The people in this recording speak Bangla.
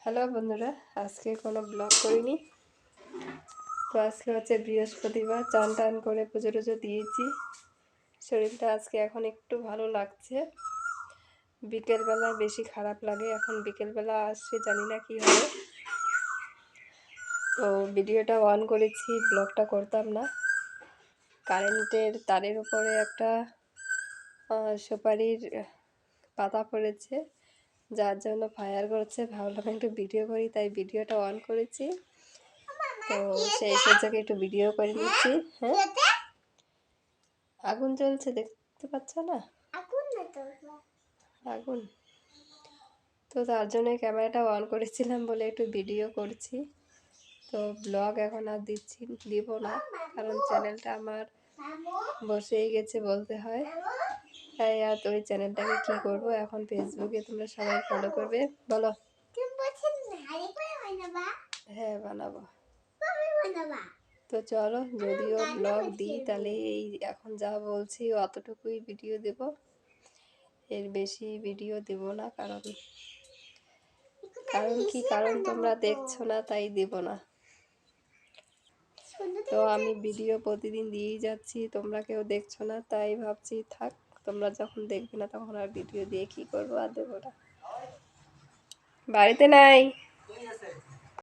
হ্যালো বন্ধুরা, আজকে কোনো ব্লগ করিনি। তো আজকে হচ্ছে বৃহস্পতিবার, চান টান করে পুজো টুজো দিয়েছি। শরীরটা আজকে এখন একটু ভালো লাগছে। বিকেলবেলায় বেশি খারাপ লাগে, এখন বিকেলবেলা আসছে, জানি না কি হবে। তো ভিডিওটা অন করেছি, ব্লগটা করতাম না। কারেন্টের তারের উপরে একটা সুপারির পাতা পড়েছে, যার জন্য ফায়ার করছে। ভাবলাম একটু ভিডিও করি, তাই ভিডিওটা অন করেছি। তো সেই সুযোগে একটু ভিডিও করে নিচ্ছি। হ্যাঁ, আগুন জ্বলছে, দেখতে পাচ্ছ না? আগুন তো তার জন্য ক্যামেরাটা অন করেছিলাম বলে একটু ভিডিও করছি। তো ব্লগ এখন আর দিব না, কারণ চ্যানেলটা আমার বসেই গেছে বলতে হয়। তাই আর ওই চ্যানেলটাকে কি করব, এখন ফেসবুকে তোমরা সবাই ফলো করবে। বলো। হ্যাঁ, বানাবো। তো চলো, যদিও ব্লগ দিই তাহলে এই এখন যা বলছি অতটুকুই ভিডিও দেব, এর বেশি ভিডিও দেব না। কারণ তোমরা দেখছো না, তাই দেব না। তো আমি ভিডিও প্রতিদিন দিয়েই যাচ্ছি, তোমরা কেউ দেখছো না, তাই ভাবছি থাক, তোমরা যখন দেখবে না তখন আর ভিডিও দিয়ে কি করবো, আর দেবো না। বাড়িতে নাই।